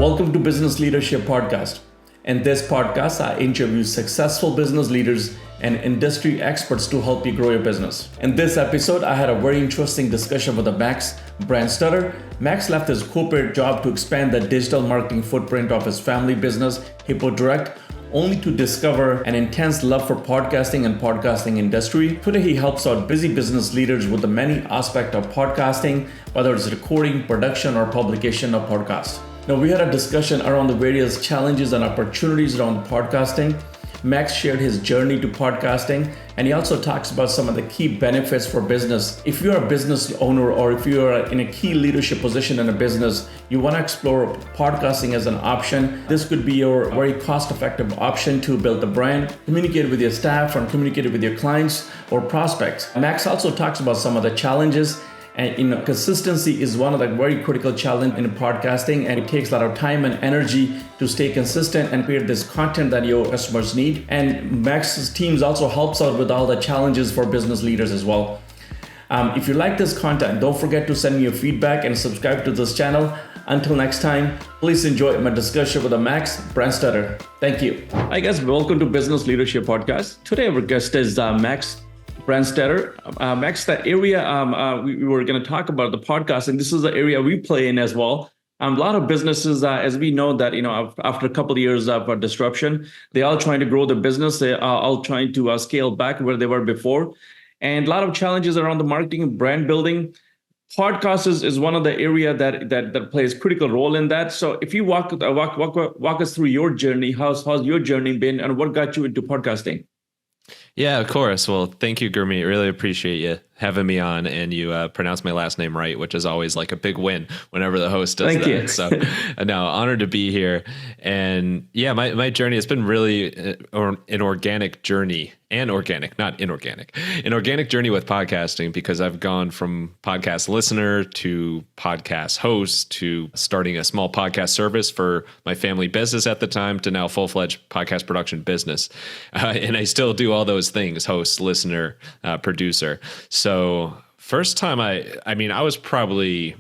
Welcome to Business Leadership Podcast. In this podcast, I interview successful business leaders and industry experts to help you grow your business. In this episode, I had a very interesting discussion with Max Branstetter. Max left his corporate job to expand the digital marketing footprint of his family business, Hippo Direct, only to discover an intense love for podcasting and podcasting industry. Today, he helps out busy business leaders with the many aspects of podcasting, whether it's recording, production, or publication of podcasts. Now, we had a discussion around the various challenges and opportunities around podcasting. Max shared his journey to podcasting, and he also talks about some of the key benefits for business. If you're a business owner or if you're in a key leadership position in a business, you want to explore podcasting as an option. This could be your very cost-effective option to build a brand, communicate with your staff, and communicate with your clients or prospects. Max also talks about some of the challenges. And consistency is one of the very critical challenges in podcasting, and it takes a lot of time and energy to stay consistent and create this content that your customers need. And Max's teams also helps out with all the challenges for business leaders as well. If you like this content, don't forget to send me your feedback and subscribe to this channel. Until next time, please enjoy my discussion with Max Branstetter. Thank you. Hi guys, welcome to Business Leadership Podcast. Today our guest is Max Branstetter. Max, the area we were going to talk about the podcast, and this is the area we play in as well. A lot of businesses, as we know that, after a couple of years of disruption, they're all trying to grow the business. They are all trying to scale back where they were before. And a lot of challenges around the marketing and brand building. Podcast is one of the area that plays a critical role in that. So if you walk us through your journey, how's your journey been and what got you into podcasting? Yeah, of course. Well, thank you, Gurmeet. Really appreciate you having me on, and you pronounced my last name right, which is always like a big win whenever the host does that. You. So no, honored to be here. And yeah, my journey has been really an organic journey, and organic, not inorganic, an organic journey with podcasting, because I've gone from podcast listener to podcast host to starting a small podcast service for my family business at the time to now full-fledged podcast production business. And I still do all those things: host, listener, producer. So first time I was probably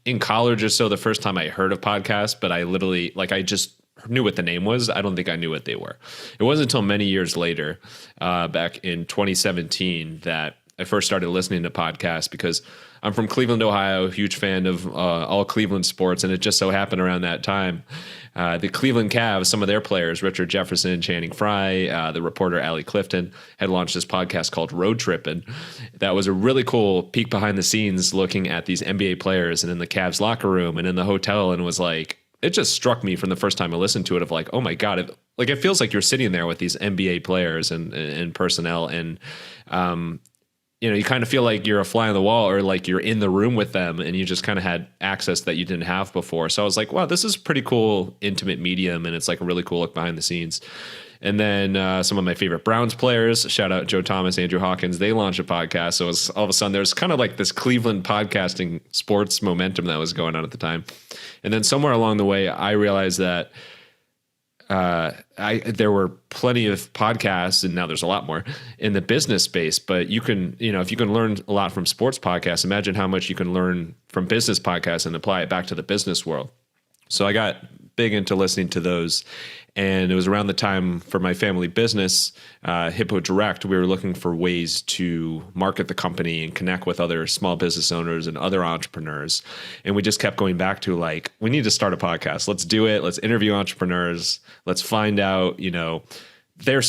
in college or so the first time I heard of podcasts, but I literally, I just knew what the name was. I don't think I knew what they were. It wasn't until many years later, back in 2017, that I first started listening to podcasts, because I'm from Cleveland, Ohio, huge fan of all Cleveland sports. And it just so happened around that time, the Cleveland Cavs, some of their players, Richard Jefferson, Channing Frye, the reporter Allie Clifton, had launched this podcast called Road Trippin'. That was a really cool peek behind the scenes, looking at these NBA players and in the Cavs locker room and in the hotel. And it was like, it just struck me from the first time I listened to it of like, oh my God, it feels like you're sitting there with these NBA players and personnel. And, you kind of feel like you're a fly on the wall, or like you're in the room with them, and you just kind of had access that you didn't have before. So I was like, wow, this is pretty cool, intimate medium. And it's like a really cool look behind the scenes. And then some of my favorite Browns players, shout out Joe Thomas, Andrew Hawkins, they launched a podcast. So it was, all of a sudden there's kind of like this Cleveland podcasting sports momentum that was going on at the time. And then somewhere along the way, I realized that there were plenty of podcasts, and now there's a lot more in the business space, but you can, if you can learn a lot from sports podcasts, imagine how much you can learn from business podcasts and apply it back to the business world. So I got big into listening to those. And it was around the time for my family business, Hippo Direct, we were looking for ways to market the company and connect with other small business owners and other entrepreneurs. And we just kept going back to we need to start a podcast. Let's do it. Let's interview entrepreneurs. Let's find out, their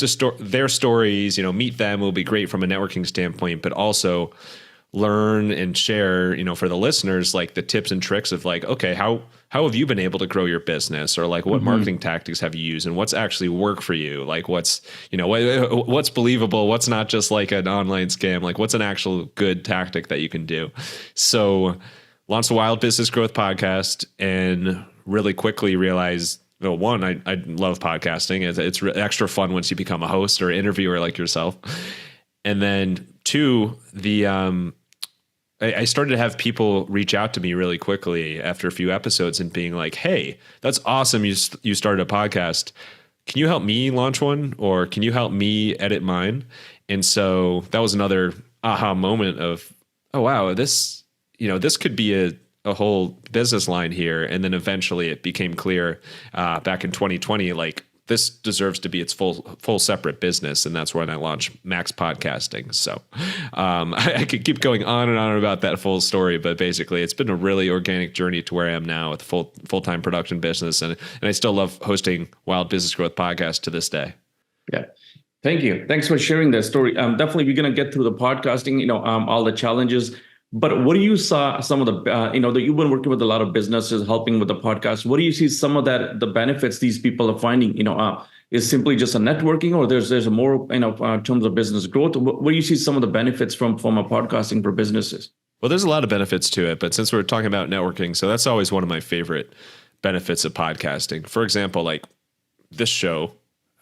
stories, meet them. Will be great from a networking standpoint, but also learn and share, for the listeners, like the tips and tricks of okay, how have you been able to grow your business, or what marketing tactics have you used, and what's actually worked for you? What's, what's believable, what's not just like an online scam, what's an actual good tactic that you can do. So launched the Wild Business Growth Podcast, and really quickly realized, well, one, I love podcasting. It's extra fun once you become a host or interviewer like yourself. And then two, I started to have people reach out to me really quickly after a few episodes and being like, hey, that's awesome. You started a podcast. Can you help me launch one? Or can you help me edit mine? And so that was another aha moment of, oh, wow, this could be a whole business line here. And then eventually it became clear back in 2020, like this deserves to be its full separate business. And that's when I launched Max Podcasting. So I could keep going on and on about that full story, but basically it's been a really organic journey to where I am now with a full-time production business. And I still love hosting Wild Business Growth Podcast to this day. Yeah. Thank you. Thanks for sharing that story. Definitely, we're going to get through the podcasting, all the challenges. But what do you saw some of the, that you've been working with a lot of businesses, helping with the podcast. What do you see some of the benefits these people are finding, is simply just a networking, or there's a more, in terms of business growth? What do you see some of the benefits from a podcasting for businesses? Well, there's a lot of benefits to it, but since we're talking about networking, so that's always one of my favorite benefits of podcasting. For example, like this show,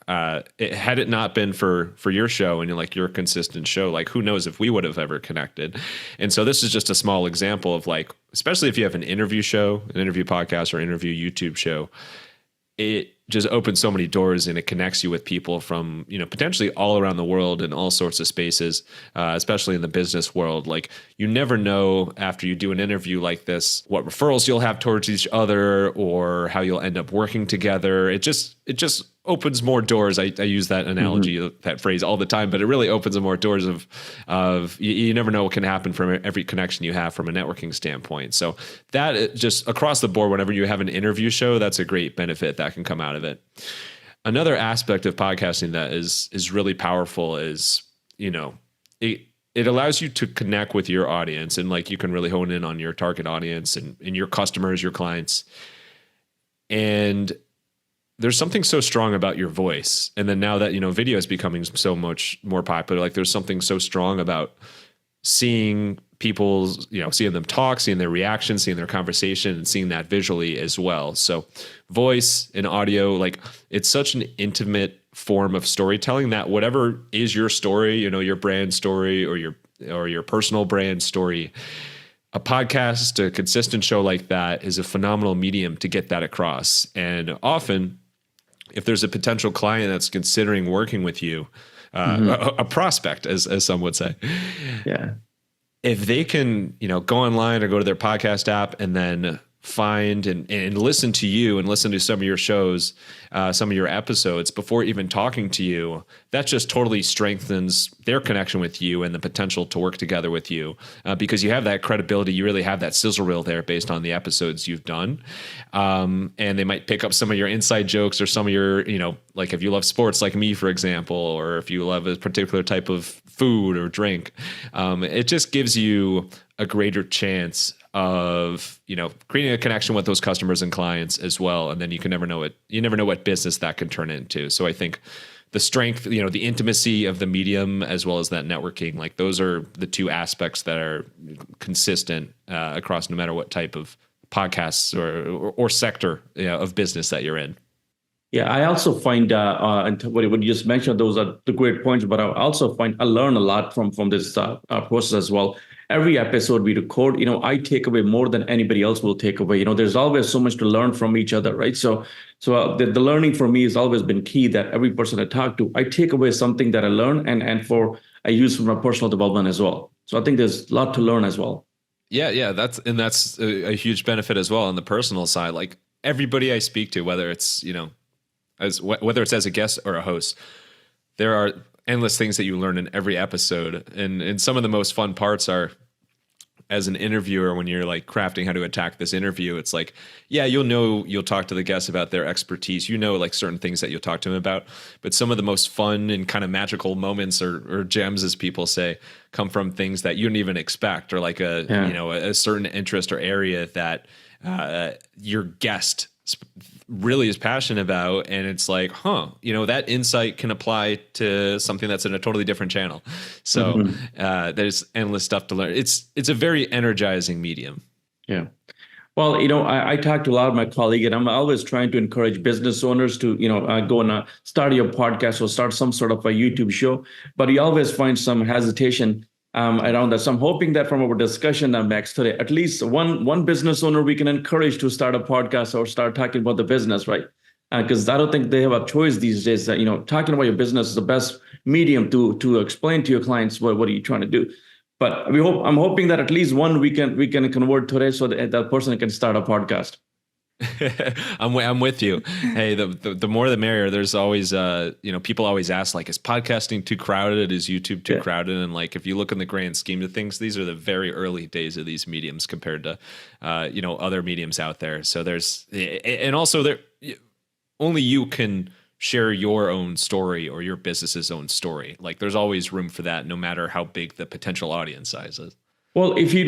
had it not been for your show and like your consistent show, like who knows if we would have ever connected. And so this is just a small example of like, especially if you have an interview show, an interview podcast or interview YouTube show, it just opens so many doors and it connects you with people from, potentially all around the world in all sorts of spaces, especially in the business world. Like you never know after you do an interview like this, what referrals you'll have towards each other or how you'll end up working together. It just opens more doors. I use that analogy, that phrase all the time, but it really opens more doors of you never know what can happen from every connection you have from a networking standpoint. So that just across the board, whenever you have an interview show, that's a great benefit that can come out of it. Another aspect of podcasting that is really powerful is, it allows you to connect with your audience and like you can really hone in on your target audience and your customers, your clients. And there's something so strong about your voice. And then now that, video is becoming so much more popular, like there's something so strong about seeing people's, seeing them talk, seeing their reactions, seeing their conversation, and seeing that visually as well. So voice and audio, like it's such an intimate form of storytelling that whatever is your story, your brand story or your personal brand story, a podcast, a consistent show like that is a phenomenal medium to get that across. And often, if there's a potential client that's considering working with you, a prospect, as some would say, yeah, if they can, go online or go to their podcast app and then find and listen to you and listen to some of your shows, some of your episodes before even talking to you, that just totally strengthens their connection with you and the potential to work together with you because you have that credibility. You really have that sizzle reel there based on the episodes you've done. And they might pick up some of your inside jokes or some of your, like if you love sports like me, for example, or if you love a particular type of food or drink, it just gives you a greater chance of, creating a connection with those customers and clients as well. And then you never know what business that can turn into. So I think the strength, the intimacy of the medium, as well as that networking, like those are the two aspects that are consistent across no matter what type of podcasts or sector of business that you're in. Yeah, I also find, and what you just mentioned, those are the great points, but I also find I learn a lot from this process as well. Every episode we record, I take away more than anybody else will take away. There's always so much to learn from each other, right? So the learning for me has always been key, that every person I talk to, I take away something that I learn and I use for my personal development as well. So I think there's a lot to learn as well. Yeah, that's a huge benefit as well on the personal side. Like everybody I speak to, whether it's, whether it's as a guest or a host, there are endless things that you learn in every episode. And some of the most fun parts are, as an interviewer, when you're like crafting how to attack this interview, it's like, yeah, you'll talk to the guests about their expertise, like certain things that you'll talk to them about. But some of the most fun and kind of magical moments or gems, as people say, come from things that you didn't even expect, or like a certain interest or area that your guest really is passionate about, and it's like, that insight can apply to something that's in a totally different channel. So there's endless stuff to learn. It's a very energizing medium. Yeah. Well, I talk to a lot of my colleagues, and I'm always trying to encourage business owners to, go and start your podcast or start some sort of a YouTube show. But you always find some hesitation around that. So I'm hoping that from our discussion, Max, today, at least one business owner we can encourage to start a podcast or start talking about the business, right? Because I don't think they have a choice these days. That talking about your business is the best medium to explain to your clients what are you trying to do. But I'm hoping that at least one we can convert today so that person can start a podcast. I'm with you. Hey, the more the merrier. There's always people always ask, like, is podcasting too crowded? Is YouTube too crowded? And like, if you look in the grand scheme of things, these are the very early days of these mediums compared to other mediums out there. So and also there only you can share your own story or your business's own story. Like, there's always room for that, no matter how big the potential audience size is. Well, if you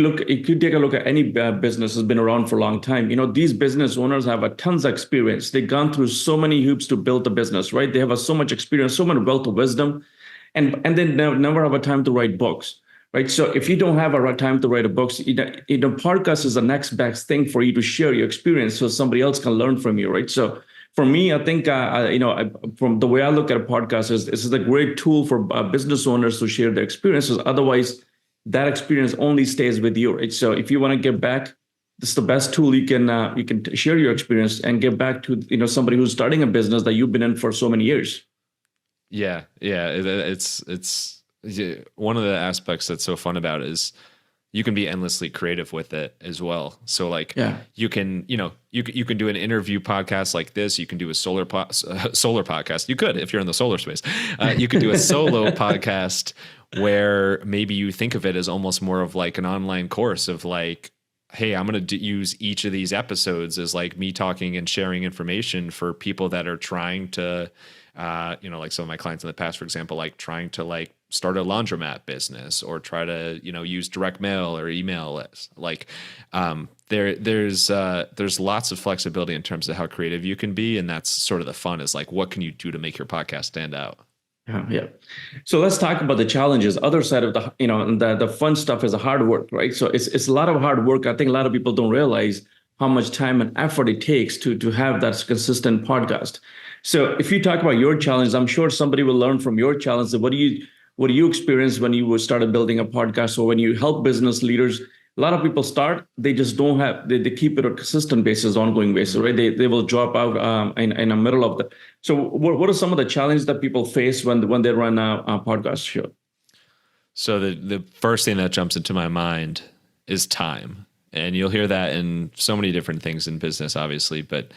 take a look at any business that's been around for a long time, these business owners have a tons of experience. They've gone through so many hoops to build the business, right? They have so much experience, so much wealth of wisdom, and they never have a time to write books, right? So if you don't have a time to write a books, podcast is the next best thing for you to share your experience so somebody else can learn from you, right? So for me, I think from the way I look at a podcast, this is a great tool for business owners to share their experiences. Otherwise, that experience only stays with you, right? So if you want to give back, this is the best tool you can share your experience and give back to somebody who's starting a business that you've been in for so many years. Yeah. It's one of the aspects that's so fun about it is you can be endlessly creative with it as well. So like, you can you can do an interview podcast like this. You can do a solar podcast. You could, if you're in the solar space. You could do a solo podcast where maybe you think of it as almost more of like an online course of like, hey, I'm going to use each of these episodes as like me talking and sharing information for people that are trying to, like some of my clients in the past, for example, like trying to like start a laundromat business or try to, use direct mail or email lists. Like, there's lots of flexibility in terms of how creative you can be. And that's sort of the fun, is like, what can you do to make your podcast stand out? Yeah. So let's talk about the challenges. Other side of the fun stuff is the hard work, right? So it's a lot of hard work. I think a lot of people don't realize how much time and effort it takes to have that consistent podcast. So if you talk about your challenge, I'm sure somebody will learn from your challenge. What do you experience when you started building a podcast, or when you help business leaders? A lot of people start, they just don't have, they keep it on a consistent basis, ongoing basis, right? They will drop out in the middle of the. So what are some of the challenges that people face when they run a podcast show? So the first thing that jumps into my mind is time. And you'll hear that in so many different things in business, obviously, but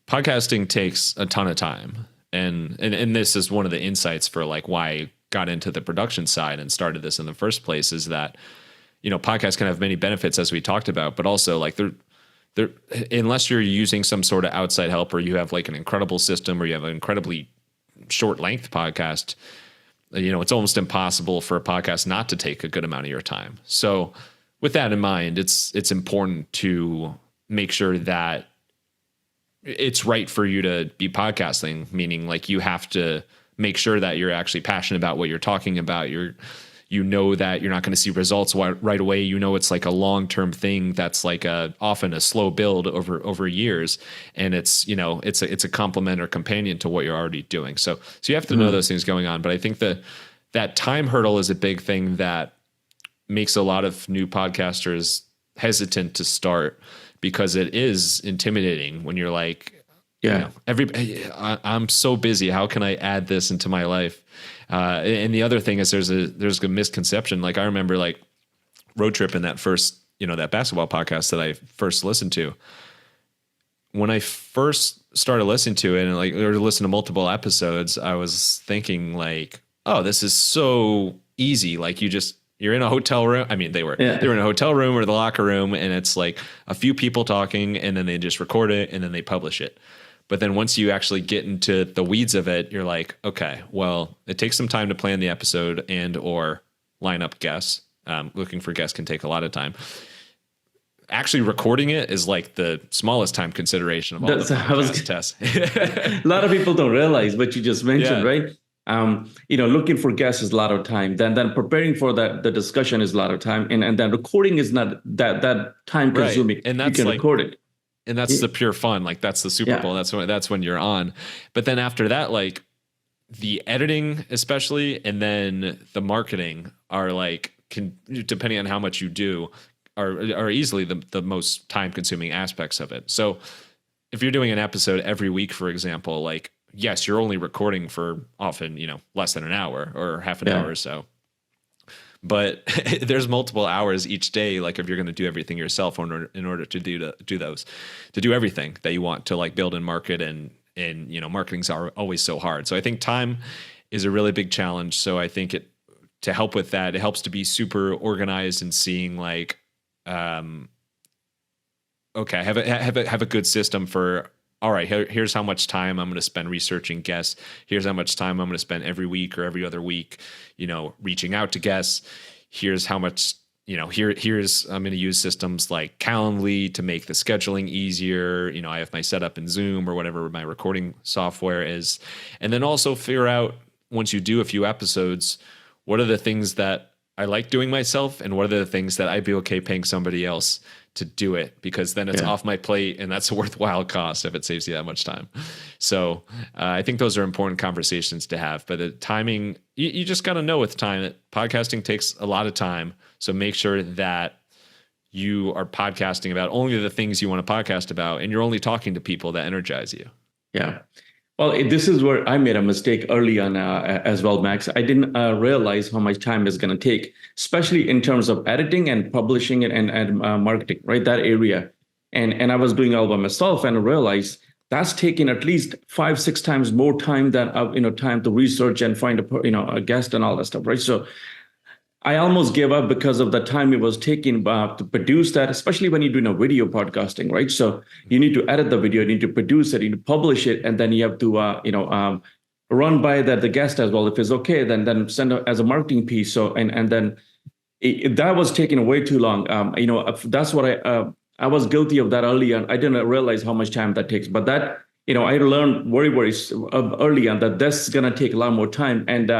podcasting takes a ton of time. And this is one of the insights for like why I got into the production side and started this in the first place, is that podcasts can have many benefits, as we talked about, but also like they're unless you're using some sort of outside help, or you have like an incredible system, or you have an incredibly short length podcast, it's almost impossible for a podcast not to take a good amount of your time. So with that in mind, it's important to make sure that it's right for you to be podcasting, meaning like you have to make sure that you're actually passionate about what you're talking about. You know that you're not going to see results right away. It's like a long-term thing that's like often a slow build over years, and it's a complement or companion to what you're already doing. So you have to know those things going on. But I think that time hurdle is a big thing that makes a lot of new podcasters hesitant to start, because it is intimidating when you're like, I'm so busy. How can I add this into my life? And the other thing is there's a misconception. Like I remember like Road Trip in that first, that basketball podcast that I first listened to. When I first started listening to it or listen to multiple episodes, I was thinking like, oh, this is so easy. Like you're in a hotel room. I mean, they were in a hotel room or the locker room, and it's like a few people talking, and then they just record it and then they publish it. But then once you actually get into the weeds of it, you're like, okay, well, it takes some time to plan the episode and or line up guests. Looking for guests can take a lot of time. Actually recording it is like the smallest time consideration of all the podcast tests. A lot of people don't realize what you just mentioned, right? Looking for guests is a lot of time. Then preparing for the discussion is a lot of time, and then recording is not that time consuming. Right. And that's you can record it. And that's the pure fun. Like that's the Super Bowl. That's when you're on. But then after that, like the editing, especially, and then the marketing are like, depending on how much you do, are easily the most time consuming aspects of it. So if you're doing an episode every week, for example, like, yes, you're only recording for often, less than an hour or half an hour or so. but there's multiple hours each day. Like if you're going to do everything yourself in order to do everything that you want to like build and market and marketing's are always so hard. So I think time is a really big challenge. So I think to help with that, it helps to be super organized and seeing like, okay, have a good system for, all right, here's how much time I'm going to spend researching guests. Here's how much time I'm going to spend every week or every other week, reaching out to guests. Here's how much, here's, I'm going to use systems like Calendly to make the scheduling easier. I have my setup in Zoom or whatever my recording software is. And then also figure out, once you do a few episodes, what are the things that I like doing myself and what are the things that I'd be okay paying somebody else to do it, because then it's off my plate and that's a worthwhile cost if it saves you that much time. So I think those are important conversations to have, but the timing, you just got to know with time that podcasting takes a lot of time. So make sure that you are podcasting about only the things you want to podcast about, and you're only talking to people that energize you. Yeah. Well, this is where I made a mistake early on as well, Max. I didn't realize how much time it's going to take, especially in terms of editing and publishing and marketing, right? That area. And I was doing all by myself and I realized that's taking at least 5-6 times more time than, time to research and find a guest and all that stuff, right? So I almost gave up because of the time it was taking to produce that, especially when you're doing a video podcasting, right? So you need to edit the video, you need to produce it, you need to publish it, and then you have to, run by the guest as well. If it's okay, then send it as a marketing piece. So and then that was taking way too long. That's what I was guilty of that early on. I didn't realize how much time that takes, but that I learned very early on that this is gonna take a lot more time. And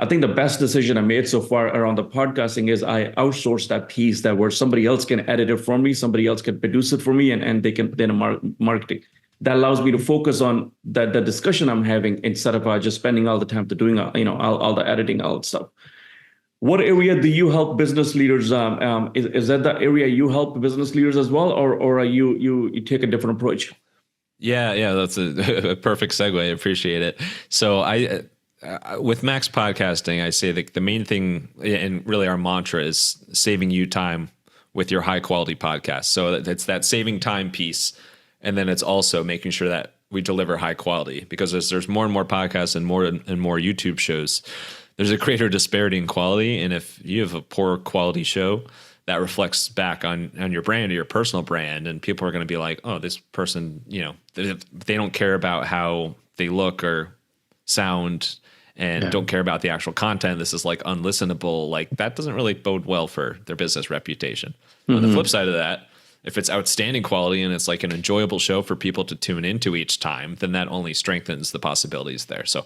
I think the best decision I made so far around the podcasting is I outsourced that piece where somebody else can edit it for me, somebody else can produce it for me, and they can then market it. That allows me to focus on the discussion I'm having instead of just spending all the time to doing all the editing, all that stuff. What area do you help business leaders? Is that the area you help business leaders as well, or you take a different approach? Yeah, that's a perfect segue. I appreciate it. So with Max Podcasting, I say that the main thing, and really our mantra, is saving you time with your high quality podcast. So it's that saving time piece. And then it's also making sure that we deliver high quality, because as there's more and more podcasts and more YouTube shows, there's a greater disparity in quality. And if you have a poor quality show, that reflects back on your brand or your personal brand. And people are going to be like, oh, this person, they don't care about how they look or sound and don't care about the actual content. This is like unlistenable. Like that doesn't really bode well for their business reputation. Mm-hmm. On the flip side of that, if it's outstanding quality and it's like an enjoyable show for people to tune into each time, then that only strengthens the possibilities there. So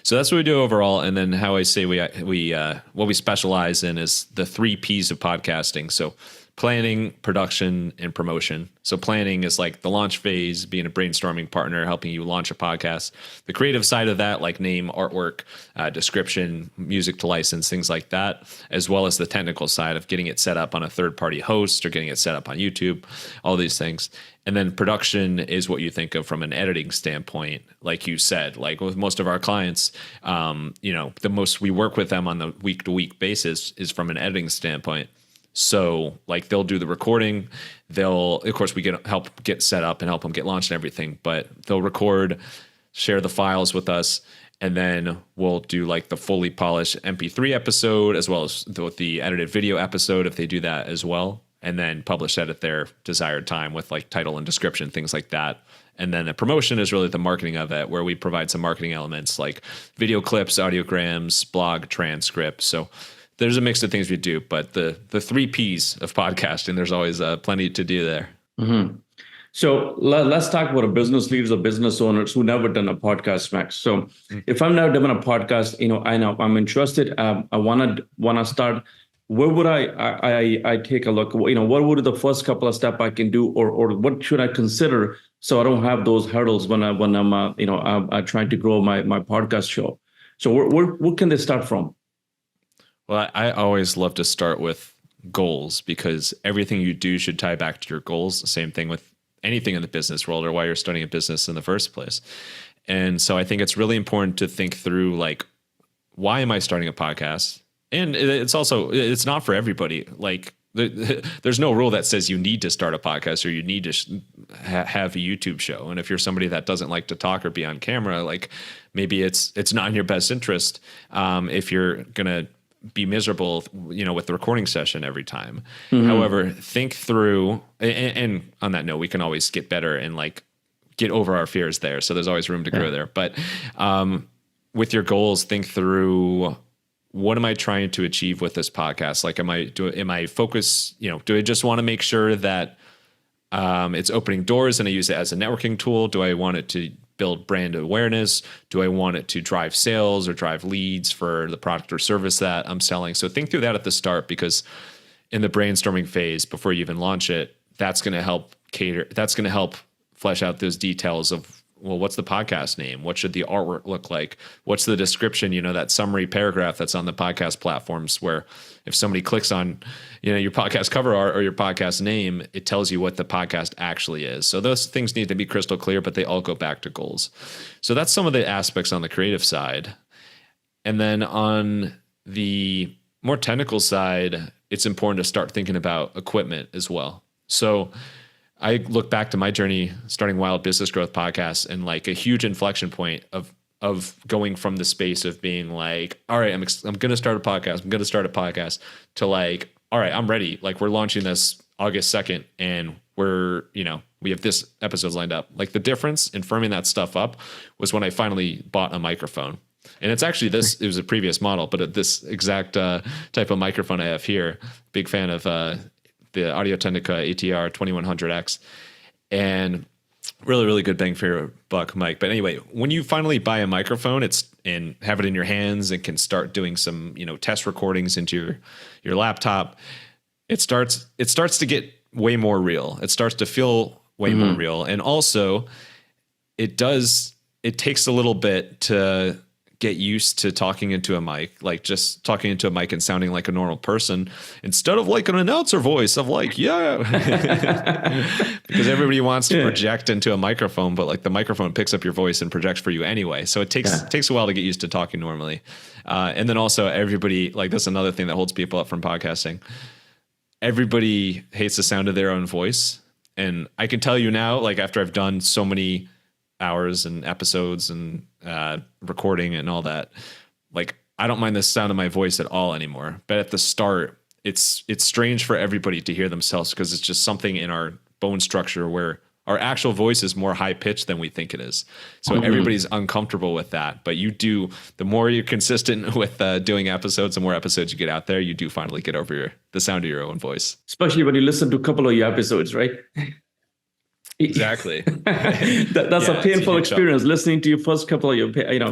that's what we do overall. And then how I say what we specialize in is the 3 P's of podcasting. So planning, production, and promotion. So planning is like the launch phase, being a brainstorming partner, helping you launch a podcast. The creative side of that, like name, artwork, description, music to license, things like that, as well as the technical side of getting it set up on a third-party host or getting it set up on YouTube, all these things. And then production is what you think of from an editing standpoint. Like you said, like with most of our clients, the most we work with them on the week-to-week basis is from an editing standpoint. So like they'll do the recording, of course we help get set up and help them get launched and everything, but they'll record, share the files with us, and then we'll do like the fully polished MP3 episode as well as the edited video episode if they do that as well, and then publish that at their desired time with like title and description, things like that. And then the promotion is really the marketing of it, where we provide some marketing elements like video clips, audiograms, blog transcripts. So there's a mix of things we do, but the 3 P's of podcasting, there's always plenty to do there. Mm-hmm. So let's talk about business leaders or business owners who never done a podcast, Max. So if I'm never done a podcast, I know I'm interested. I want to start. Where would I take a look? What would the first couple of steps I can do, or what should I consider so I don't have those hurdles when I'm trying to grow my podcast show? So where can they start from? Well, I always love to start with goals, because everything you do should tie back to your goals. Same thing with anything in the business world or why you're starting a business in the first place. And so I think it's really important to think through, like, why am I starting a podcast? And it's not for everybody. Like there's no rule that says you need to start a podcast or you need to have a YouTube show. And if you're somebody that doesn't like to talk or be on camera, like maybe it's not in your best interest if you're going to be miserable, with the recording session every time. Mm-hmm. However, think through, and on that note, we can always get better and like get over our fears there. So there's always room to grow there. But with your goals, think through, what am I trying to achieve with this podcast? Like, am I focused, do I just want to make sure that it's opening doors and I use it as a networking tool? Do I want it to build brand awareness? Do I want it to drive sales or drive leads for the product or service that I'm selling? So think through that at the start, because in the brainstorming phase, before you even launch it, that's going to help flesh out those details of, well, what's the podcast name? What should the artwork look like? What's the description? That summary paragraph that's on the podcast platforms, where if somebody clicks on, your podcast cover art or your podcast name, it tells you what the podcast actually is. So those things need to be crystal clear, but they all go back to goals. So that's some of the aspects on the creative side. And then on the more technical side, it's important to start thinking about equipment as well. So I look back to my journey starting Wild Business Growth Podcast, and like a huge inflection point of going from the space of being like, all right, I'm going to start a podcast, to like, all right, I'm ready. Like, we're launching this August 2nd and we have this episodes lined up. Like, the difference in firming that stuff up was when I finally bought a microphone. And it's actually it was a previous model, but this exact type of microphone I have here. Big fan of the Audio-Technica ATR 2100X, and really, really good bang for your buck mic. But anyway, when you finally buy a microphone, and have it in your hands and can start doing some, test recordings into your laptop, it starts to get way more real. It starts to feel way more real. And also it takes a little bit to get used to talking into a mic, like just talking into a mic and sounding like a normal person instead of like an announcer voice of like, yeah, because everybody wants to project into a microphone, but like the microphone picks up your voice and projects for you anyway. So it takes a while to get used to talking normally. And then also everybody, like, that's another thing that holds people up from podcasting. Everybody hates the sound of their own voice. And I can tell you now, like, after I've done so many hours and episodes and recording and all that, like, I don't mind the sound of my voice at all anymore. But at the start, it's strange for everybody to hear themselves, because it's just something in our bone structure where our actual voice is more high pitched than we think it is. So everybody's uncomfortable with that. But the more you're consistent with doing episodes, the more episodes you get out there, you do finally get over the sound of your own voice. Especially when you listen to a couple of your episodes, right? Exactly. That's a painful experience, listening to your first couple of your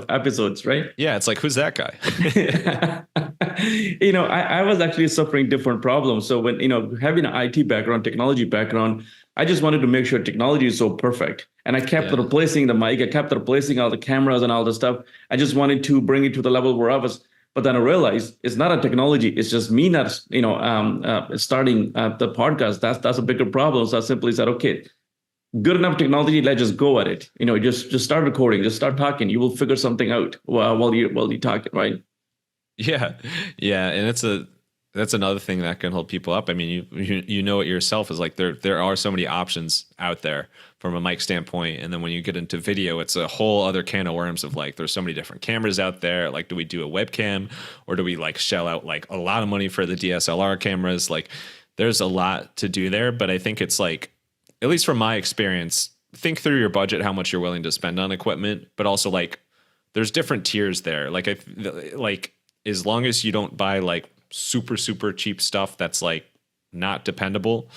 episodes, right? Yeah, it's like, who's that guy? I was actually suffering different problems. So when having an IT background, technology background, I just wanted to make sure technology is so perfect, and I kept replacing the mic, I kept replacing all the cameras and all the stuff. I just wanted to bring it to the level where I was. But then I realized it's not a technology. It's just me not starting the podcast. That's a bigger problem. So I simply said, okay, good enough technology, let's just go at it. Just start recording, just start talking. You will figure something out while you talk, right? Yeah, and that's another thing that can hold people up. I mean, you know it yourself, is like there are so many options out there from a mic standpoint, and then when you get into video, it's a whole other can of worms of like, there's so many different cameras out there. Like, do we do a webcam, or do we like shell out like a lot of money for the DSLR cameras? Like, there's a lot to do there, but I think it's like, at least from my experience, think through your budget, how much you're willing to spend on equipment, but also like, there's different tiers there. Like, as long as you don't buy like super, super cheap stuff that's like not dependable,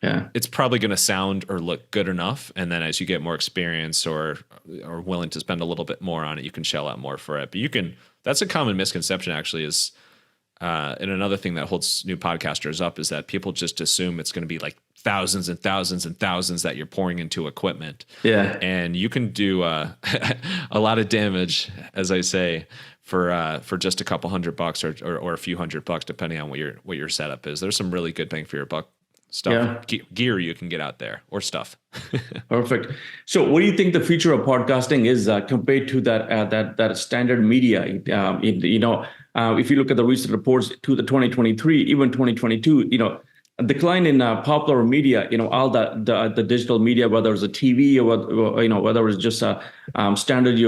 it's probably going to sound or look good enough. And then as you get more experience or willing to spend a little bit more on it, you can shell out more for it. But that's a common misconception actually, is, and another thing that holds new podcasters up is that people just assume it's going to be like thousands and thousands and thousands that you're pouring into equipment. Yeah. And you can do a lot of damage, as I say, for just a couple $100 or a few $100, depending on what your setup is. There's some really good bang for your buck stuff, gear you can get out there, or stuff. Perfect. So what do you think the future of podcasting is compared to that standard media? if you look at the recent reports to the 2023, even 2022, a decline in popular media, all the digital media, whether it's a TV or whether it's just standard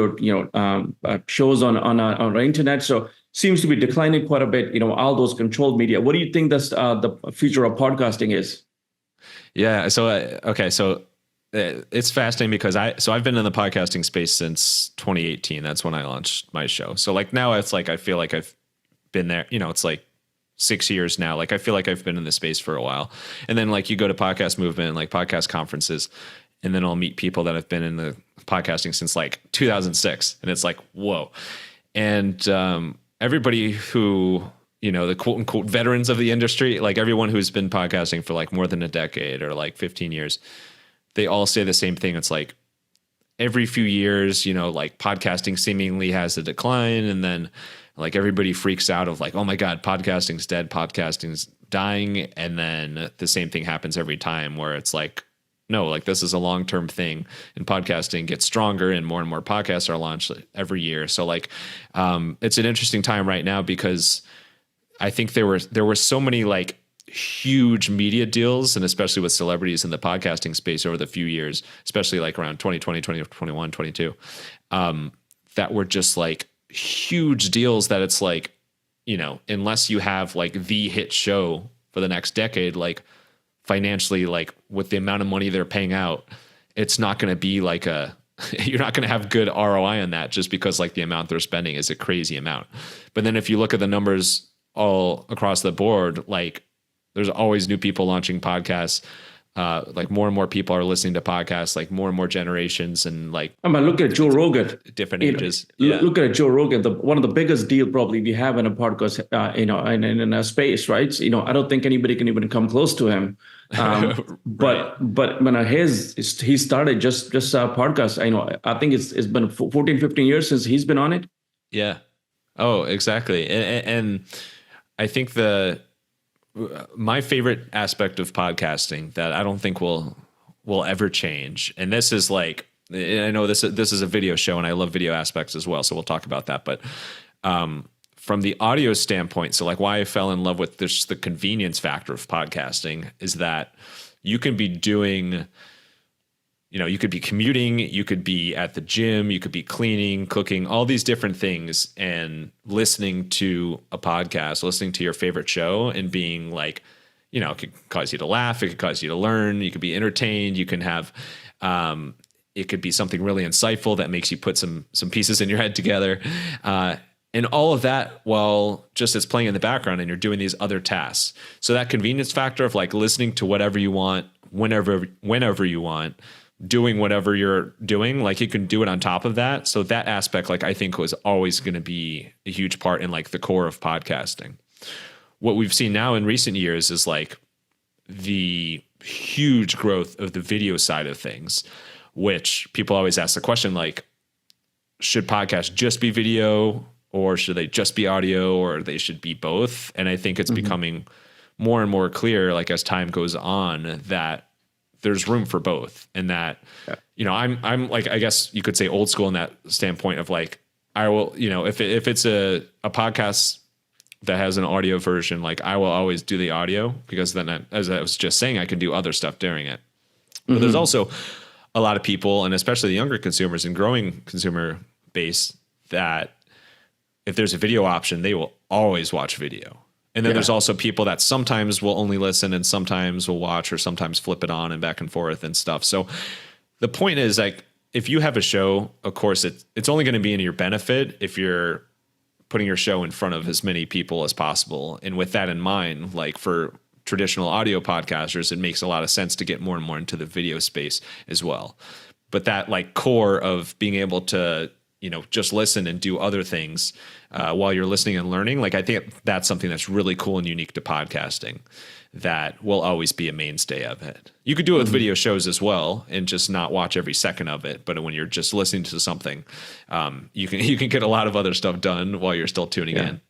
shows on our internet. So seems to be declining quite a bit. All those controlled media. What do you think that's the future of podcasting is? Yeah. So okay. So it's fascinating because I've been in the podcasting space since 2018. That's when I launched my show. So like now it's like I feel like I've been there. It's like 6 years now. Like I feel like I've been in this space for a while. And then like you go to podcast movement, like podcast conferences, and then I'll meet people that have been in the podcasting since like 2006, and it's like whoa. And everybody who the quote unquote veterans of the industry, like everyone who's been podcasting for like more than a decade or like 15 years, they all say the same thing. It's like every few years, like podcasting seemingly has a decline, and then like everybody freaks out of like, oh my God, podcasting's dead, podcasting's dying. And then the same thing happens every time where it's like, no, like this is a long-term thing, and podcasting gets stronger and more podcasts are launched every year. So like, it's an interesting time right now because I think there were so many like huge media deals, and especially with celebrities in the podcasting space over the few years, especially like around 2020, 2021, 22, that were just like huge deals that it's like, unless you have like the hit show for the next decade, like financially, like with the amount of money they're paying out, it's not going to be like you're not going to have good ROI on that just because like the amount they're spending is a crazy amount. But then if you look at the numbers all across the board, like there's always new people launching podcasts. Like more and more people are listening to podcasts, like more and more generations, and like look at Joe Rogan, different ages. Look at Joe Rogan, one of the biggest deal probably we have in a podcast, in a space, right? I don't think anybody can even come close to him. Right. But when he started just a podcast, I think it's been 14, 15 years since he's been on it. Yeah. Oh, exactly. And I think my favorite aspect of podcasting that I don't think will ever change, and this is like, I know this is a video show and I love video aspects as well, so we'll talk about that. But from the audio standpoint, so like why I fell in love with this, the convenience factor of podcasting is that you can be doing, you could be commuting, you could be at the gym, you could be cleaning, cooking, all these different things, and listening to a podcast, listening to your favorite show, and being like, it could cause you to laugh, it could cause you to learn, you could be entertained, you can have, it could be something really insightful that makes you put some pieces in your head together, and all of that while just it's playing in the background and you're doing these other tasks. So that convenience factor of like listening to whatever you want, whenever you want, doing whatever you're doing, like you can do it on top of that. So that aspect, like I think was always going to be a huge part in like the core of podcasting. What we've seen now in recent years is like the huge growth of the video side of things, which people always ask the question, like, should podcasts just be video, or should they just be audio, or they should be both? And I think it's becoming more and more clear, like as time goes on, that there's room for both, and that, I'm like, I guess you could say old school in that standpoint of like, I will, if it's a podcast that has an audio version, like I will always do the audio, because then as I was just saying, I can do other stuff during it. But there's also a lot of people, and especially the younger consumers and growing consumer base, that if there's a video option, they will always watch video. And then there's also people that sometimes will only listen and sometimes will watch, or sometimes flip it on and back and forth and stuff. So the point is, like, if you have a show, of course, it's only going to be in your benefit if you're putting your show in front of as many people as possible. And with that in mind, like for traditional audio podcasters, it makes a lot of sense to get more and more into the video space as well. But that like core of being able to, just listen and do other things while you're listening and learning. Like, I think that's something that's really cool and unique to podcasting that will always be a mainstay of it. You could do it with video shows as well and just not watch every second of it. But when you're just listening to something, you can get a lot of other stuff done while you're still tuning in.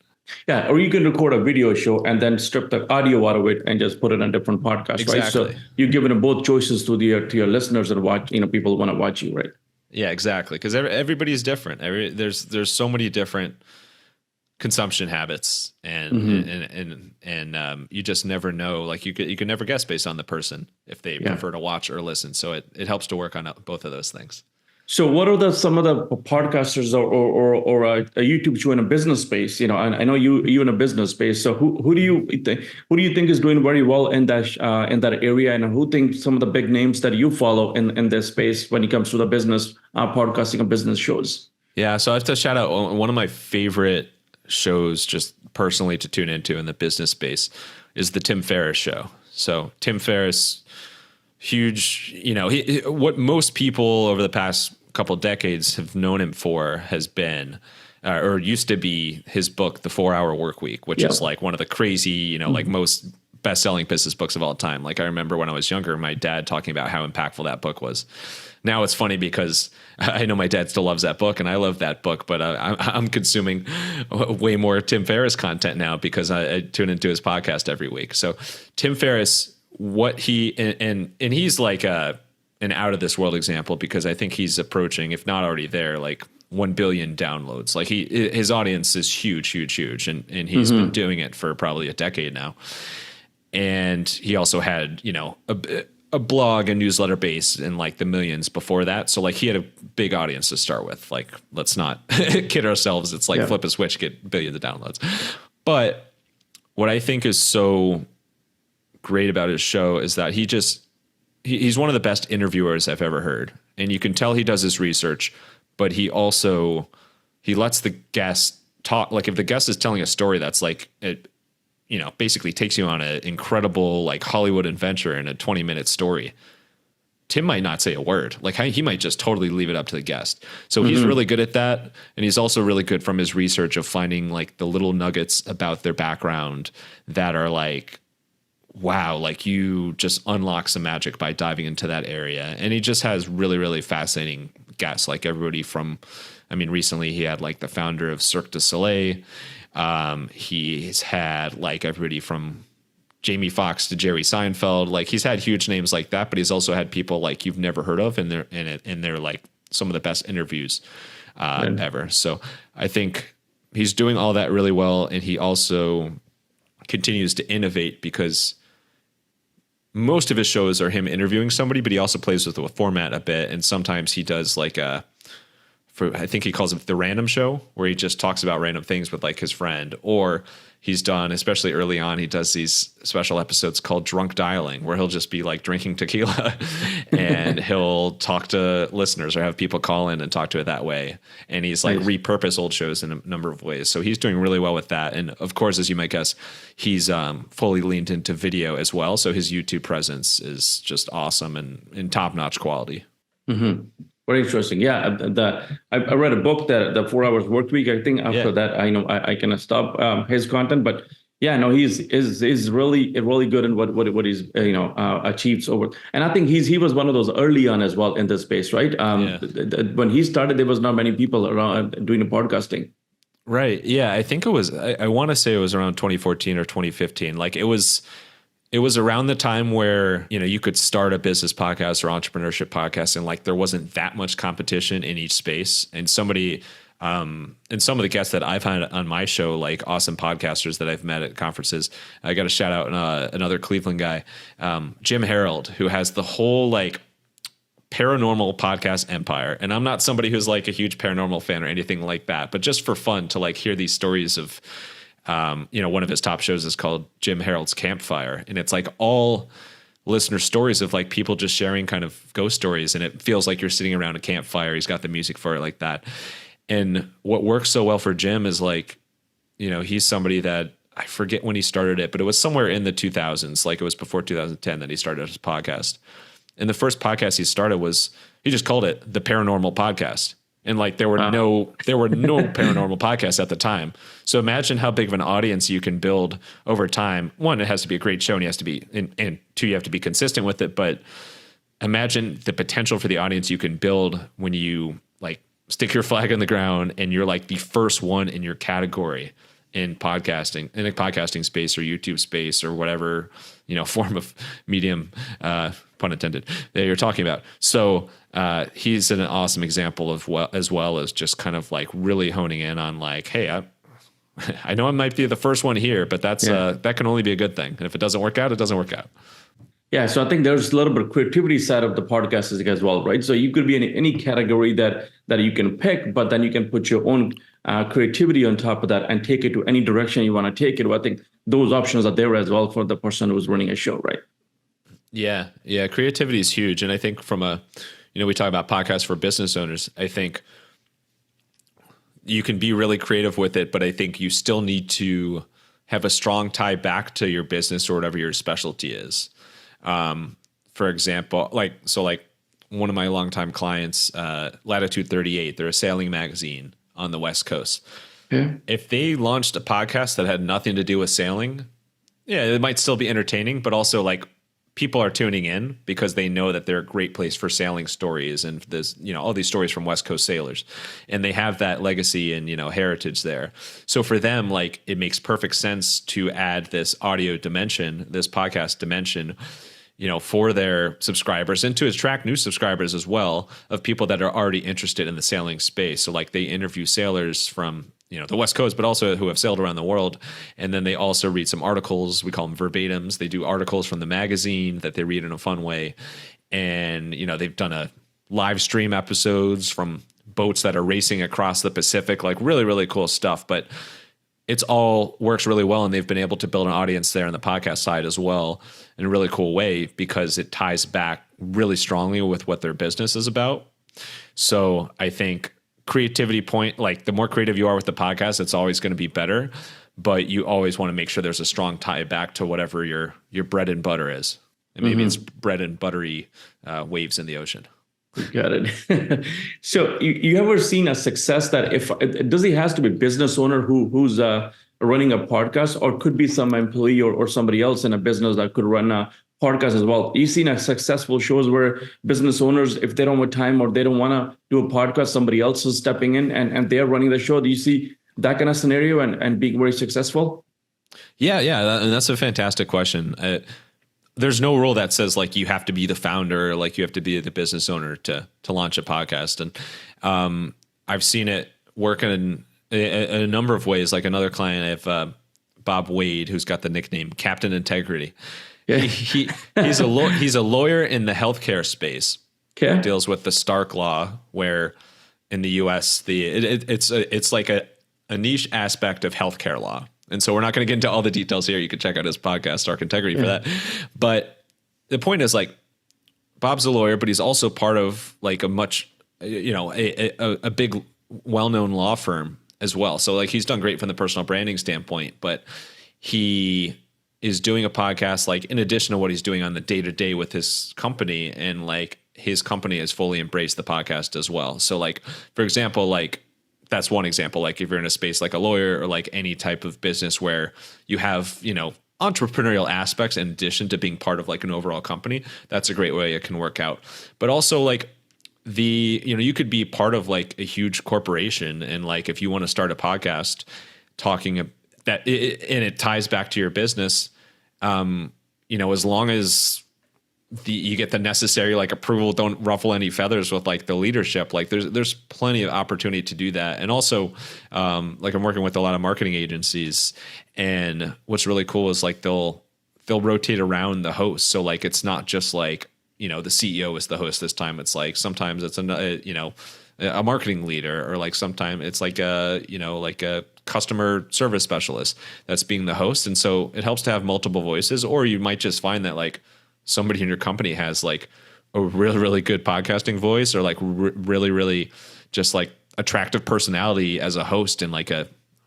Yeah, or you can record a video show and then strip the audio out of it and just put it on different podcasts, exactly. Right? So you're giving both choices to your listeners that watch, people want to watch you, right? Yeah, exactly. Because everybody's different. There's so many different consumption habits, and you just never know. Like you can never guess based on the person if they prefer to watch or listen. So it helps to work on both of those things. So what are some of the podcasters or a YouTube show in a business space? You know, and I know you in a business space. So who do you think is doing very well in that area, and who think some of the big names that you follow in this space when it comes to the business podcasting and business shows? Yeah, so I have to shout out one of my favorite shows, just personally to tune into in the business space, is the Tim Ferriss show. So Tim Ferriss, huge, you know, what most people over the past couple of decades have known him for has been, or used to be, his book, The 4-Hour Workweek, which is like one of the crazy, you know, like most best-selling business books of all time. Like I remember when I was younger, my dad talking about how impactful that book was. Now it's funny because I know my dad still loves that book and I love that book, but I'm consuming way more Tim Ferriss content now because I tune into his podcast every week. So Tim Ferriss, what he, and he's like an out of this world example because I think he's approaching, if not already there, like 1 billion downloads. Like his audience is huge. And he's been doing it for probably a decade now. And he also had, you know, a blog and newsletter base in like the millions before that. So like he had a big audience to start with. Like, let's not kid ourselves. It's like flip a switch, get billions of downloads. But what I think is so great about his show is that he's one of the best interviewers I've ever heard. And you can tell he does his research, but he lets the guest talk. Like if the guest is telling a story that's like, you know, basically takes you on an incredible like Hollywood adventure in a 20-minute story, Tim might not say a word. Like he might just totally leave it up to the guest. So he's really good at that. And he's also really good from his research of finding like the little nuggets about their background that are like, wow, like you just unlock some magic by diving into that area. And he just has really, really fascinating guests, like everybody from, I mean, recently he had like the founder of Cirque du Soleil. He's had like everybody from Jamie Foxx to Jerry Seinfeld. Like he's had huge names like that, but he's also had people like you've never heard of, and they're like some of the best interviews ever. So I think he's doing all that really well, and he also continues to innovate because most of his shows are him interviewing somebody, but he also plays with the format a bit, and sometimes he does like I think he calls it the random show, where he just talks about random things with like his friend. Or he's done, especially early on, he does these special episodes called Drunk Dialing, where he'll just be like drinking tequila and he'll talk to listeners or have people call in and talk to it that way. And he's like repurpose old shows in a number of ways. So he's doing really well with that. And of course, as you might guess, he's fully leaned into video as well. So his YouTube presence is just awesome and in top-notch quality. Mm-hmm. Very interesting. Yeah, I read a book, that the 4 Hours Work Week. I think after that, I know I can stop his content. But yeah, no, he's really good in what he's achieved over. And I think he was one of those early on as well in this space, right? When he started, there was not many people around doing the podcasting. Right. Yeah, I think it was. I want to say it was around 2014 or 2015. Like it was around the time where, you know, you could start a business podcast or entrepreneurship podcast and like there wasn't that much competition in each space. And somebody, and some of the guests that I've had on my show, like awesome podcasters that I've met at conferences, I got to shout out another Cleveland guy, Jim Harold, who has the whole like paranormal podcast empire. And I'm not somebody who's like a huge paranormal fan or anything like that, but just for fun to like hear these stories of, one of his top shows is called Jim Harold's Campfire. And it's like all listener stories of like people just sharing kind of ghost stories. And it feels like you're sitting around a campfire. He's got the music for it like that. And what works so well for Jim is like, you know, he's somebody that I forget when he started it, but it was somewhere in the 2000s. Like it was before 2010 that he started his podcast. And the first podcast he started he just called it the Paranormal Podcast. And like there were no paranormal podcasts at the time. So imagine how big of an audience you can build over time. One, it has to be a great show, and and two, you have to be consistent with it. But imagine the potential for the audience you can build when you like stick your flag in the ground and you're like the first one in your category in podcasting, in a podcasting space or YouTube space or whatever, you know, form of medium, pun intended, that you're talking about. So he's an awesome example of as well as just kind of like really honing in on like, hey, I know I might be the first one here, but that can only be a good thing. And if it doesn't work out, it doesn't work out. Yeah, so I think there's a little bit of creativity side of the podcast as well, right? So you could be in any category that you can pick, but then you can put your own creativity on top of that and take it to any direction you want to take it. I think those options are there as well for the person who's running a show, right? Yeah, creativity is huge, and I think we talk about podcasts for business owners. I think you can be really creative with it, but I think you still need to have a strong tie back to your business or whatever your specialty is. For example, like one of my longtime clients, Latitude 38, they're a sailing magazine on the West Coast. Yeah. If they launched a podcast that had nothing to do with sailing, yeah, it might still be entertaining, but also like people are tuning in because they know that they're a great place for sailing stories and there's, all these stories from West Coast sailors, and they have that legacy and, heritage there. So for them, like, it makes perfect sense to add this audio dimension, this podcast dimension, for their subscribers and to attract new subscribers as well of people that are already interested in the sailing space. So like they interview sailors from, the West Coast, but also who have sailed around the world. And then they also read some articles. We call them verbatims. They do articles from the magazine that they read in a fun way. And, they've done a live stream episodes from boats that are racing across the Pacific, like really, really cool stuff. But it's all works really well. And they've been able to build an audience there on the podcast side as well in a really cool way because it ties back really strongly with what their business is about. So I think creativity point, like the more creative you are with the podcast, it's always going to be better, but you always want to make sure there's a strong tie back to whatever your bread and butter is. And maybe it's bread and buttery waves in the ocean. Got it. So you ever seen a success that does it has to be a business owner who's running a podcast, or could be some employee or somebody else in a business that could run a podcast as well? You've seen a successful shows where business owners, if they don't have time or they don't want to do a podcast, somebody else is stepping in and they're running the show. Do you see that kind of scenario and being very successful? Yeah. And that's a fantastic question. There's no rule that says like you have to be the founder, like you have to be the business owner to launch a podcast. And I've seen it work in a number of ways. Like another client, I have Bob Wade, who's got the nickname Captain Integrity. Yeah. He's a lawyer in the healthcare space. Okay. Deals with the Stark Law, where in the U.S. it's like a niche aspect of healthcare law. And so we're not going to get into all the details here. You can check out his podcast, Stark Integrity, for that. But the point is, like, Bob's a lawyer, but he's also part of like a much, a big, well-known law firm as well. So like he's done great from the personal branding standpoint, but he is doing a podcast like in addition to what he's doing on the day-to-day with his company, and like his company has fully embraced the podcast as well. So like, for example, like that's one example. Like if you're in a space like a lawyer or like any type of business where you have, entrepreneurial aspects in addition to being part of like an overall company, that's a great way it can work out. But also like you could be part of like a huge corporation, and like if you want to start a podcast talking that and it ties back to your business, as long as you get the necessary like approval, don't ruffle any feathers with like the leadership. Like there's plenty of opportunity to do that. And also, like I'm working with a lot of marketing agencies, and what's really cool is like they'll rotate around the host. So like it's not just like the CEO is the host this time. It's like sometimes it's a marketing leader, or like sometimes it's like a customer service specialist that's being the host. And so it helps to have multiple voices, or you might just find that like somebody in your company has like a really, really good podcasting voice, or like really, really just like attractive personality as a host, and like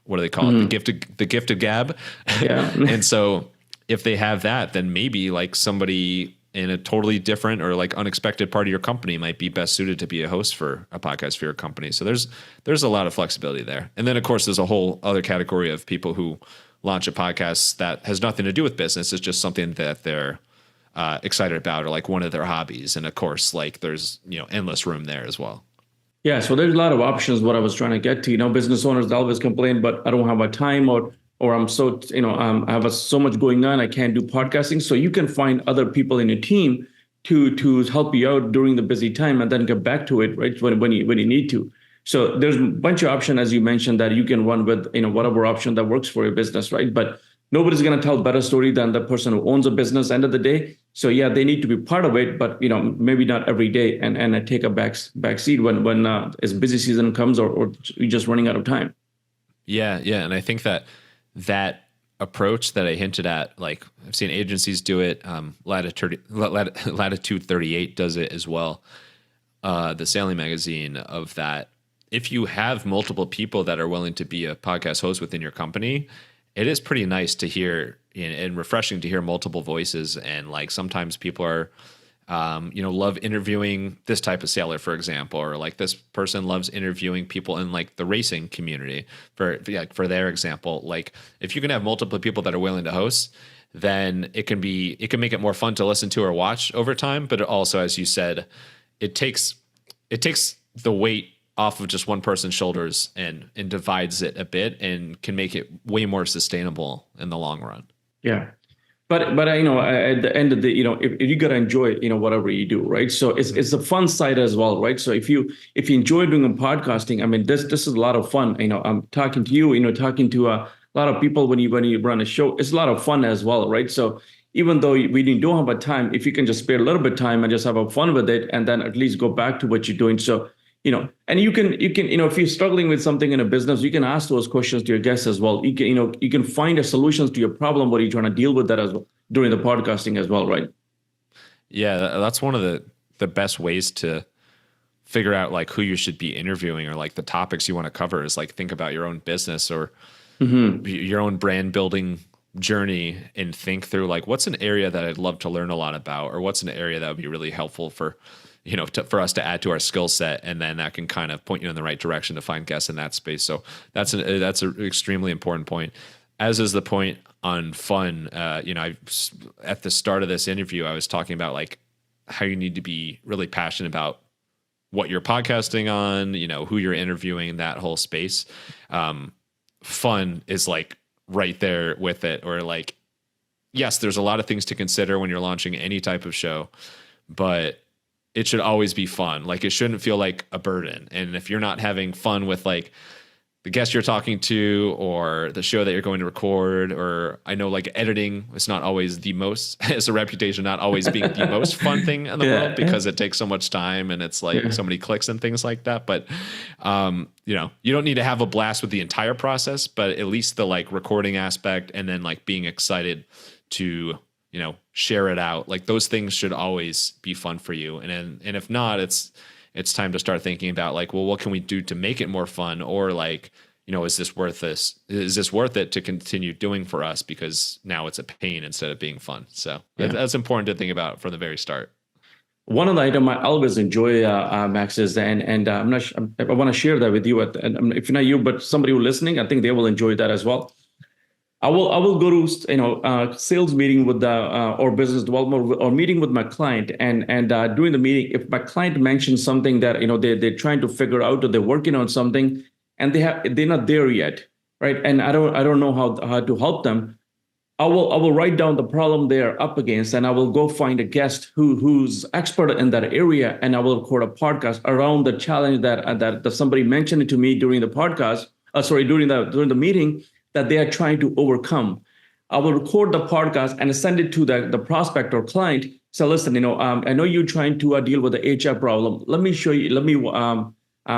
what do they call it? The gifted gab. Yeah. And so if they have that, then maybe like somebody in a totally different or like unexpected part of your company might be best suited to be a host for a podcast for your company. So there's a lot of flexibility there. And then of course there's a whole other category of people who launch a podcast that has nothing to do with business. It's just something that they're excited about, or like one of their hobbies. And of course, like there's, endless room there as well. Yeah. So there's a lot of options. What I was trying to get to, business owners always complain, but I don't have a time, or I'm so, I have so much going on, I can't do podcasting. So you can find other people in your team to help you out during the busy time and then get back to it, right? When you need to. So there's a bunch of options, as you mentioned, that you can run with, whatever option that works for your business, right? But nobody's going to tell better story than the person who owns a business end of the day. So yeah, they need to be part of it, but maybe not every day, and take a back seat when as busy season comes, or you're just running out of time. Yeah, and I think that approach that I hinted at, like I've seen agencies do it. Latitude 38 does it as well. The sailing magazine, of that. If you have multiple people that are willing to be a podcast host within your company, it is pretty nice to hear and refreshing to hear multiple voices. And like sometimes people are, love interviewing this type of sailor, for example, or like this person loves interviewing people in like the racing community for their example. Like if you can have multiple people that are willing to host, then it can make it more fun to listen to or watch over time. But it also, as you said, it takes the weight off of just one person's shoulders and divides it a bit, and can make it way more sustainable in the long run. Yeah. But at the end of the, if you gotta enjoy, whatever you do, right? So it's the fun side as well, right? So if you enjoy doing podcasting, I mean, this is a lot of fun. I'm talking to you, talking to a lot of people when you run a show. It's a lot of fun as well, right? So even though we don't have a time, if you can just spare a little bit of time and just have a fun with it, and then at least go back to what you're doing. So and you can if you're struggling with something in a business, you can ask those questions to your guests as well. You can find a solutions to your problem. What are you trying to deal with that as well during the podcasting as well, right? Yeah, that's one of the best ways to figure out like who you should be interviewing, or like the topics you want to cover, is like think about your own business or your own brand building journey, and think through like what's an area that I'd love to learn a lot about, or what's an area that would be really helpful for for us to add to our skill set, and then that can kind of point you in the right direction to find guests in that space. So that's an extremely important point, as is the point on fun. At the start of this interview, I was talking about like how you need to be really passionate about what you're podcasting on, who you're interviewing, that whole space. Fun is like right there with it, or like, yes, there's a lot of things to consider when you're launching any type of show, but it should always be fun. Like it shouldn't feel like a burden. And if you're not having fun with like the guest you're talking to, or the show that you're going to record, or I know like editing is not always the most, it's a reputation not always being the most fun thing in the world, because it takes so much time and it's like so many clicks and things like that. But, you don't need to have a blast with the entire process, but at least the like recording aspect, and then like being excited to, share it out. Like those things should always be fun for you. And if not, it's time to start thinking about like, well, what can we do to make it more fun? Or like, is this worth it to continue doing for us? Because now it's a pain instead of being fun. So that's important to think about from the very start. One of the items I always enjoy, Max, is, and I'm not sure, I want to share that with you. If not you, but somebody who's listening, I think they will enjoy that as well. I will go to sales meeting with or business development, or meeting with my client, and during the meeting, if my client mentions something that they're trying to figure out, or they're working on something, and they're not there yet, right? And I don't know how to help them. I will write down the problem they're up against, and I will go find a guest who's expert in that area, and I will record a podcast around the challenge that somebody mentioned to me during the podcast. During the meeting, that they are trying to overcome. I will record the podcast and send it to the prospect or client. So listen, I know you're trying to deal with the HR problem. Let me show you. Let me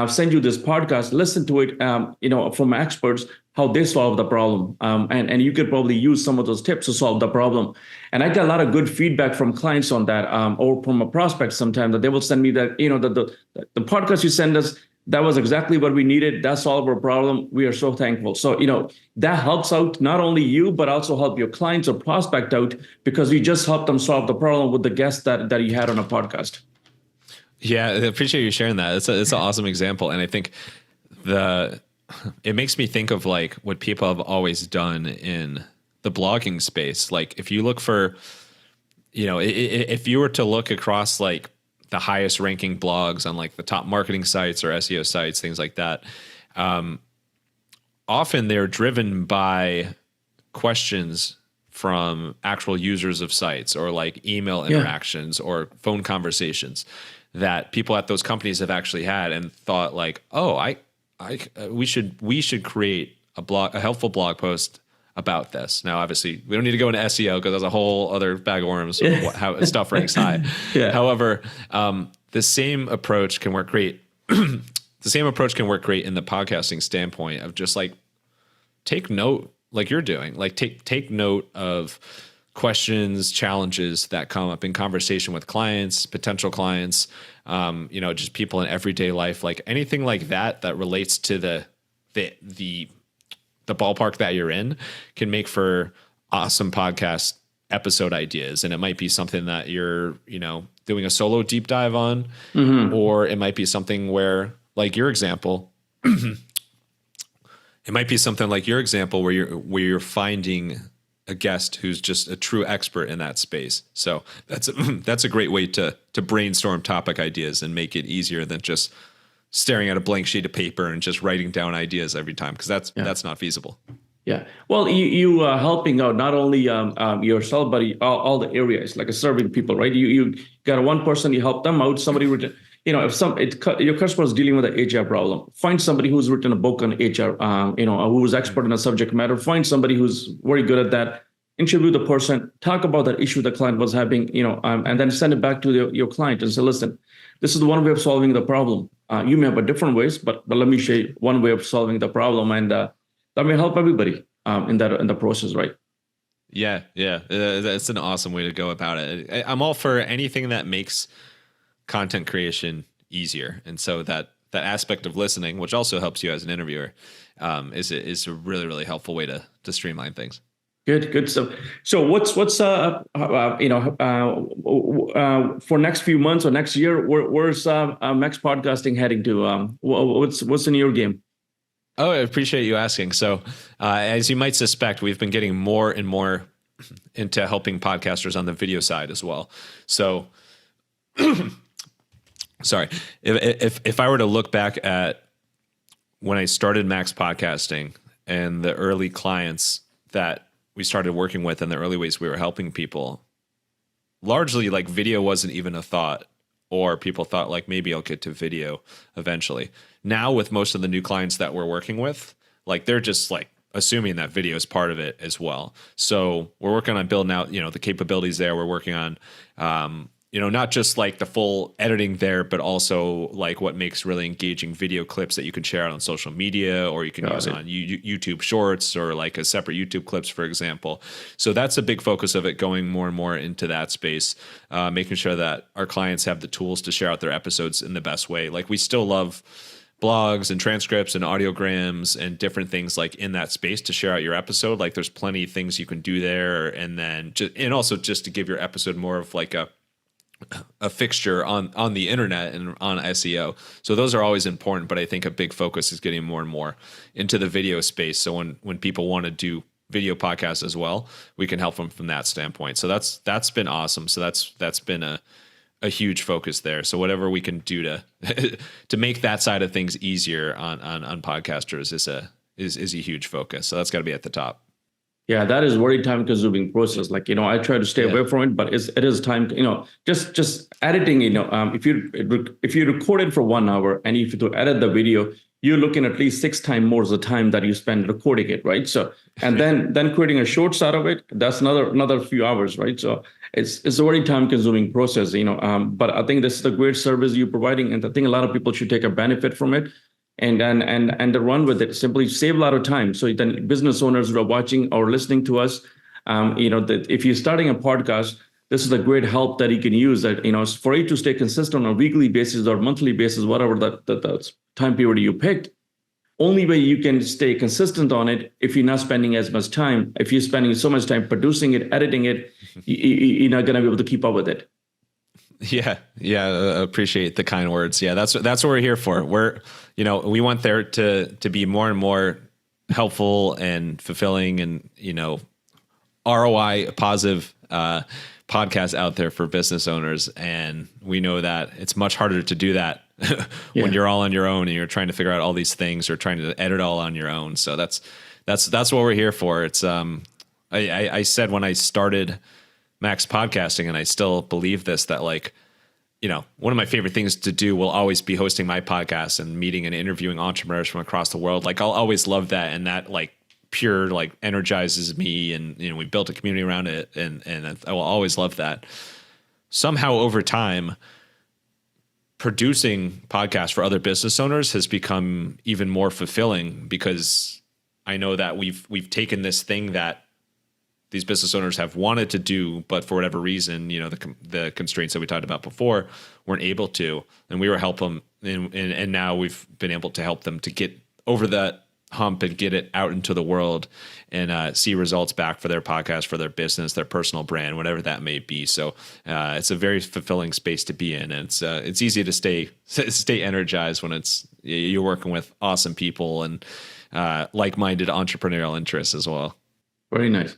send you this podcast. Listen to it, from experts, how they solve the problem. And you could probably use some of those tips to solve the problem. And I get a lot of good feedback from clients on that, or from a prospect sometimes, that they will send me that, the podcast you send us, that was exactly what we needed. That solved our problem. We are so thankful. So, that helps out not only you, but also help your clients or prospect out, because you just help them solve the problem with the guest that you had on a podcast. Yeah, I appreciate you sharing that. It's an awesome example. And I think it makes me think of like what people have always done in the blogging space. Like if you look for, if you were to look across like the highest ranking blogs on like the top marketing sites or SEO sites, things like that, often they're driven by questions from actual users of sites, or like email interactions or phone conversations. that people at those companies have actually had and thought like, oh, we should create a helpful blog post about this. Now, obviously, we don't need to go into SEO because that's a whole other bag of worms of how stuff ranks high. Yeah. However, the same approach can work great. The same approach can work great in the podcasting standpoint of just like take note, like you're doing, like take note of questions, challenges that come up in conversation with clients, potential clients, just people in everyday life, like anything like that relates to the ballpark that you're in can make for awesome podcast episode ideas. And it might be something that you're, doing a solo deep dive on, or it might be something where, like your example, it might be something like your example where you're finding a guest who's just a true expert in that space. So that's a great way to brainstorm topic ideas and make it easier than just staring at a blank sheet of paper and just writing down ideas every time, because that's not feasible. Yeah. Well, you helping out not only yourself, but all the areas, like serving people, right? You got one person, you help them out. Somebody written, if your customer is dealing with an HR problem, find somebody who's written a book on HR, who's expert in a subject matter. Find somebody who's very good at that. Interview the person, talk about that issue the client was having, and then send it back to your client and say, listen, this is the one way of solving the problem. You may have a different ways, but let me show you one way of solving the problem, and that may help everybody in the process, right? Yeah, that's an awesome way to go about it. I'm all for anything that makes content creation easier, and so that aspect of listening, which also helps you as an interviewer, is a really, really helpful way to streamline things. Good stuff. So what's for next few months or next year? Where's Max Podcasting heading to? What's in your game? Oh, I appreciate you asking. So, as you might suspect, we've been getting more and more into helping podcasters on the video side as well. So, sorry, if I were to look back at when I started Max Podcasting and the early clients that we started working with and the early ways we were helping people, largely like video wasn't even a thought, or people thought like maybe I'll get to video eventually. Now with most of the new clients that we're working with, like they're just like assuming that video is part of it as well. So we're working on building out, the capabilities there. We're working on, not just like the full editing there, but also like what makes really engaging video clips that you can share out on social media, or you can use on YouTube Shorts, or like a separate YouTube clips, for example. So that's a big focus of it, going more and more into that space, making sure that our clients have the tools to share out their episodes in the best way. Like we still love blogs and transcripts and audiograms and different things like in that space to share out your episode. Like there's plenty of things you can do there. And then and also just to give your episode more of like a fixture on the internet and on SEO. So those are always important, but I think a big focus is getting more and more into the video space. So when people want to do video podcasts as well, we can help them from that standpoint. So that's been awesome. So that's been a huge focus there. So whatever we can do to make that side of things easier on podcasters is a huge focus. So that's got to be at the top. Yeah, that is very time consuming process. Like, I try to stay away from it, but it is time, just editing, if you record it for 1 hour and if you edit the video, you're looking at least 6 times more the time that you spend recording it, right? So, and then creating a shorts out of it, that's another few hours, right? So it's a very time consuming process, but I think this is a great service you're providing. And I think a lot of people should take a benefit from it. And run with it. Simply save a lot of time. So then business owners who are watching or listening to us, that if you're starting a podcast, this is a great help that you can use. That for you to stay consistent on a weekly basis or monthly basis, whatever the time period you picked. Only way you can stay consistent on it if you're not spending as much time. If you're spending so much time producing it, editing it, you're not going to be able to keep up with it. Yeah. Appreciate the kind words. Yeah, that's what we're here for. We want there to be more and more helpful and fulfilling and, ROI positive podcasts out there for business owners. And we know that it's much harder to do that when you're all on your own and you're trying to figure out all these things or trying to edit all on your own. So that's what we're here for. It's I said when I started Max Podcasting, and I still believe this, that like one of my favorite things to do will always be hosting my podcast and meeting and interviewing entrepreneurs from across the world. Like I'll always love that. And that like pure, like energizes me. And, we built a community around it and I will always love that. Somehow over time, producing podcasts for other business owners has become even more fulfilling because I know that we've taken this thing that these business owners have wanted to do, but for whatever reason, the constraints that we talked about before weren't able to, and we were helping them, and now we've been able to help them to get over that hump and get it out into the world and see results back for their podcast, for their business, their personal brand, whatever that may be. So it's a very fulfilling space to be in. And it's easy to stay energized when you're working with awesome people and like-minded entrepreneurial interests as well. Very nice.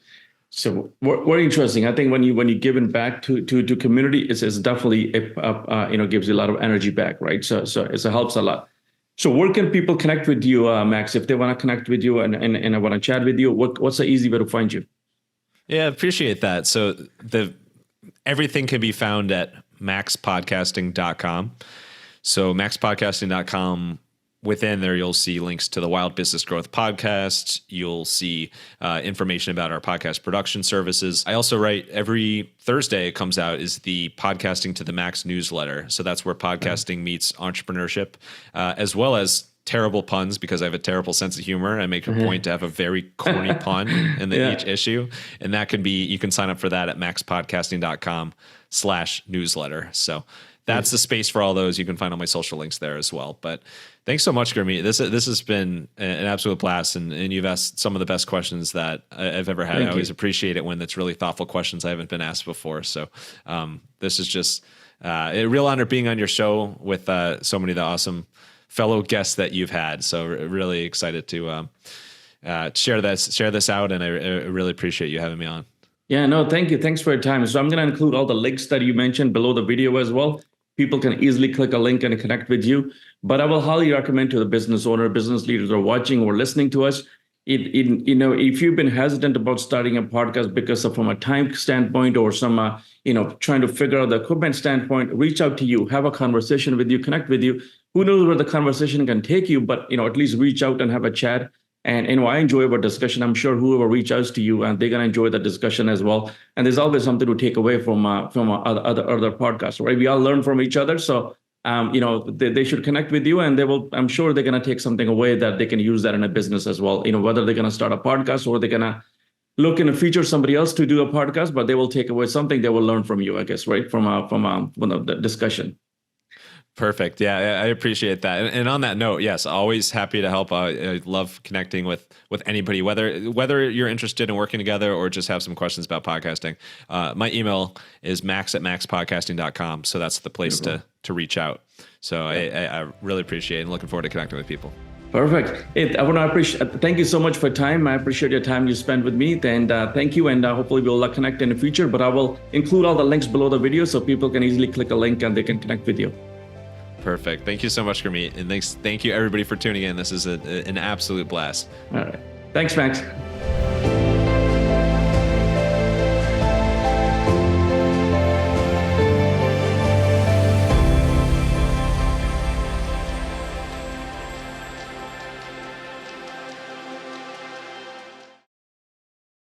So very interesting. I think when you give it back to community, it's definitely gives you a lot of energy back, right? So it helps a lot. So where can people connect with you, Max, if they want to connect with you and I want to chat with you? What's the easy way to find you? Yeah, appreciate that. So everything can be found at maxpodcasting.com. So maxpodcasting.com. Within there, you'll see links to the Wild Business Growth podcast. You'll see information about our podcast production services. I also write every Thursday. It comes out is the Podcasting to the Max newsletter. So that's where podcasting meets entrepreneurship, as well as terrible puns, because I have a terrible sense of humor. I make a point to have a very corny pun in each issue, and that can be. You can sign up for that at maxpodcasting.com/newsletter. So that's the space for all those. You can find all my social links there as well. But thanks so much, Gurmeet. This has been an absolute blast, and you've asked some of the best questions that I've ever had. I always appreciate it when it's really thoughtful questions I haven't been asked before. So this is just a real honor being on your show with so many of the awesome fellow guests that you've had. So really excited to share this out, and I really appreciate you having me on. Yeah, no, thank you. Thanks for your time. So I'm going to include all the links that you mentioned below the video as well. People can easily click a link and connect with you. But I will highly recommend to the business owner, business leaders who are watching or listening to us, if you've been hesitant about starting a podcast because from a time standpoint or some, trying to figure out the equipment standpoint, reach out to you, have a conversation with you, connect with you. Who knows where the conversation can take you, but, at least reach out and have a chat. And I enjoy our discussion. I'm sure whoever reaches out to you, and they're gonna enjoy the discussion as well. And there's always something to take away from other podcasts, right? We all learn from each other, so they should connect with you, and they will. I'm sure they're gonna take something away that they can use that in a business as well. Whether they're gonna start a podcast or they're gonna look in the future somebody else to do a podcast, but they will take away something they will learn from you, I guess, right? From the discussion. Perfect. Yeah, I appreciate that. And on that note, yes, always happy to help. I love connecting with anybody, whether you're interested in working together or just have some questions about podcasting. My email is max@maxpodcasting.com. So that's the place to reach out. So I really appreciate it and looking forward to connecting with people. Perfect. I want to thank you so much for your time. I appreciate your time you spent with me, and thank you. And hopefully we'll connect in the future, but I will include all the links below the video so people can easily click a link and they can connect with you. Perfect. Thank you so much, Gurmeet. And thank you everybody for tuning in. This is an absolute blast. All right. Thanks, Max.